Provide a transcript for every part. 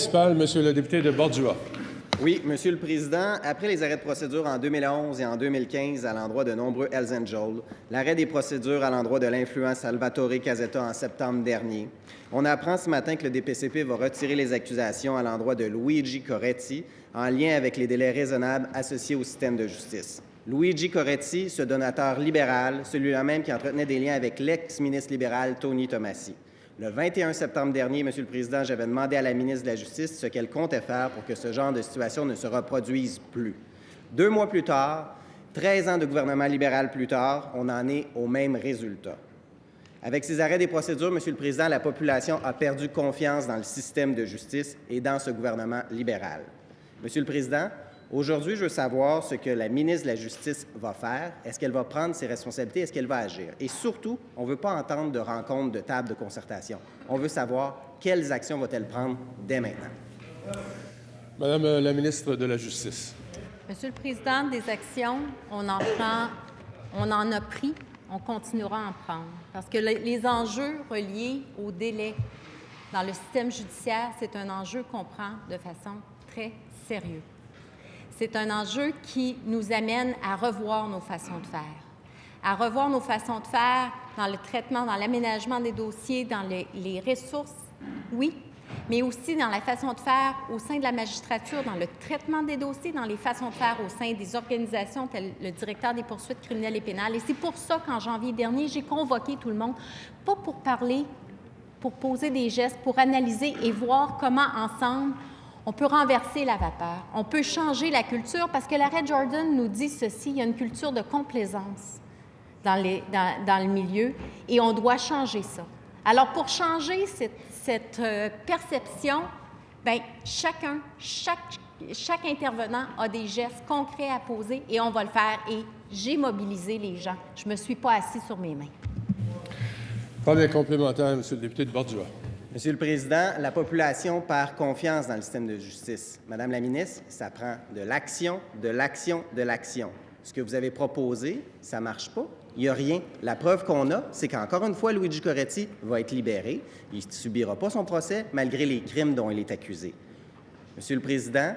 municipale, Monsieur le député de Bordua. Oui, Monsieur le Président, après les arrêts de procédure en 2011 et en 2015 à l'endroit de nombreux Hells Angels, l'arrêt des procédures à l'endroit de l'influent Salvatore Casetta en septembre dernier, on apprend ce matin que le DPCP va retirer les accusations à l'endroit de Luigi Coretti en lien avec les délais raisonnables associés au système de justice. Luigi Coretti, ce donateur libéral, celui-là même qui entretenait des liens avec l'ex-ministre libéral Tony Tomassi. Le 21 septembre dernier, Monsieur le Président, j'avais demandé à la ministre de la Justice ce qu'elle comptait faire pour que ce genre de situation ne se reproduise plus. 2 mois plus tard, 13 ans de gouvernement libéral plus tard, on en est au même résultat. Avec ces arrêts des procédures, Monsieur le Président, la population a perdu confiance dans le système de justice et dans ce gouvernement libéral. Monsieur le Président, aujourd'hui, je veux savoir ce que la ministre de la Justice va faire. Est-ce qu'elle va prendre ses responsabilités? Est-ce qu'elle va agir? Et surtout, on ne veut pas entendre de rencontres de table de concertation. On veut savoir quelles actions va-t-elle prendre dès maintenant. Madame la ministre de la Justice. Monsieur le Président, des actions, on en a pris, on continuera à en prendre. Parce que les enjeux reliés au délai dans le système judiciaire, c'est un enjeu qu'on prend de façon très sérieuse. C'est un enjeu qui nous amène à revoir nos façons de faire, dans le traitement, dans l'aménagement des dossiers, dans les ressources, oui, mais aussi dans la façon de faire au sein de la magistrature, dans le traitement des dossiers, dans les façons de faire au sein des organisations telles le directeur des poursuites criminelles et pénales. Et c'est pour ça qu'en janvier dernier, j'ai convoqué tout le monde, pas pour parler, pour poser des gestes, pour analyser et voir comment ensemble on peut renverser la vapeur, on peut changer la culture, parce que l'arrêt Jordan nous dit ceci, il y a une culture de complaisance dans le milieu, et on doit changer ça. Alors, pour changer cette perception, bien, chaque intervenant a des gestes concrets à poser, et on va le faire, et j'ai mobilisé les gens. Je ne me suis pas assis sur mes mains. Premier complémentaire, Monsieur le député de Bordua. Monsieur le Président, la population perd confiance dans le système de justice. Madame la ministre, ça prend de l'action, de l'action, de l'action. Ce que vous avez proposé, ça ne marche pas. Il n'y a rien. La preuve qu'on a, c'est qu'encore une fois, Luigi Coretti va être libéré. Il ne subira pas son procès, malgré les crimes dont il est accusé. Monsieur le Président,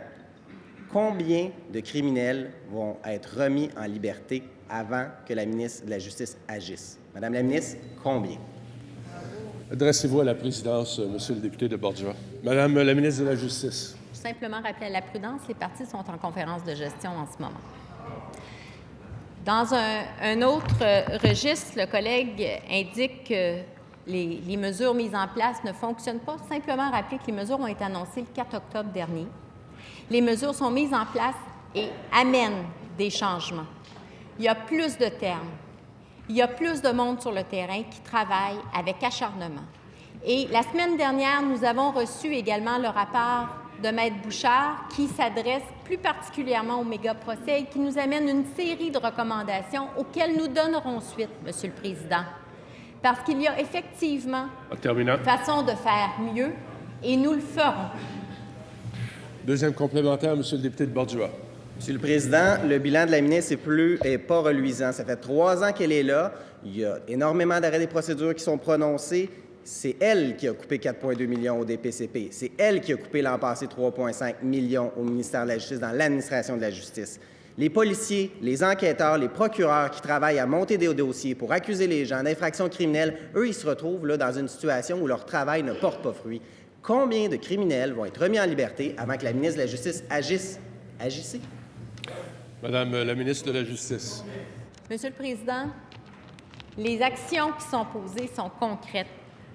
combien de criminels vont être remis en liberté avant que la ministre de la Justice agisse? Madame la ministre, combien? Adressez-vous à la présidence, Monsieur le député de Bordua. Madame la ministre de la Justice. Simplement rappeler à la prudence, les partis sont en conférence de gestion en ce moment. Dans un autre registre, le collègue indique que les mesures mises en place ne fonctionnent pas. Simplement rappeler que les mesures ont été annoncées le 4 octobre dernier. Les mesures sont mises en place et amènent des changements. Il y a plus de termes. Il y a plus de monde sur le terrain qui travaille avec acharnement. Et la semaine dernière, nous avons reçu également le rapport de Maître Bouchard qui s'adresse plus particulièrement au méga-procès et qui nous amène une série de recommandations auxquelles nous donnerons suite, Monsieur le Président. Parce qu'il y a effectivement une façon de faire mieux et nous le ferons. Deuxième complémentaire, Monsieur le député de Bordua. Monsieur le Président, le bilan de la ministre n'est pas reluisant. Ça fait 3 ans qu'elle est là. Il y a énormément d'arrêts des procédures qui sont prononcés. C'est elle qui a coupé 4,2 millions au DPCP. C'est elle qui a coupé l'an passé 3,5 millions au ministère de la Justice, dans l'administration de la justice. Les policiers, les enquêteurs, les procureurs qui travaillent à monter des dossiers pour accuser les gens d'infractions criminelles, eux, ils se retrouvent là dans une situation où leur travail ne porte pas fruit. Combien de criminels vont être remis en liberté avant que la ministre de la Justice agisse? Agissez. Madame la ministre de la Justice. Monsieur le Président, les actions qui sont posées sont concrètes.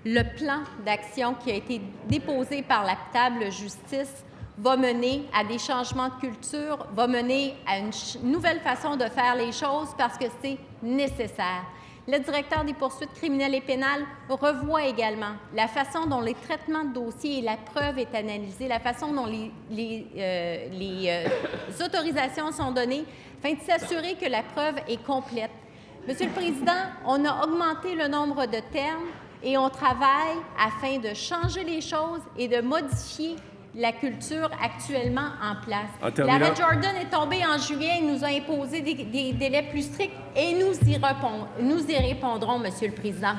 Le plan d'action qui a été déposé par la table justice va mener à des changements de culture, va mener à une nouvelle façon de faire les choses parce que c'est nécessaire. Le directeur des poursuites criminelles et pénales revoit également la façon dont les traitements de dossiers et la preuve est analysée, la façon dont les autorisations sont données, afin de s'assurer que la preuve est complète. Monsieur le Président, on a augmenté le nombre de termes et on travaille afin de changer les choses et de modifier la culture actuellement en place. L'arrêt Jordan est tombé en juillet, il nous a imposé des délais plus stricts et nous y répondrons, Monsieur le Président.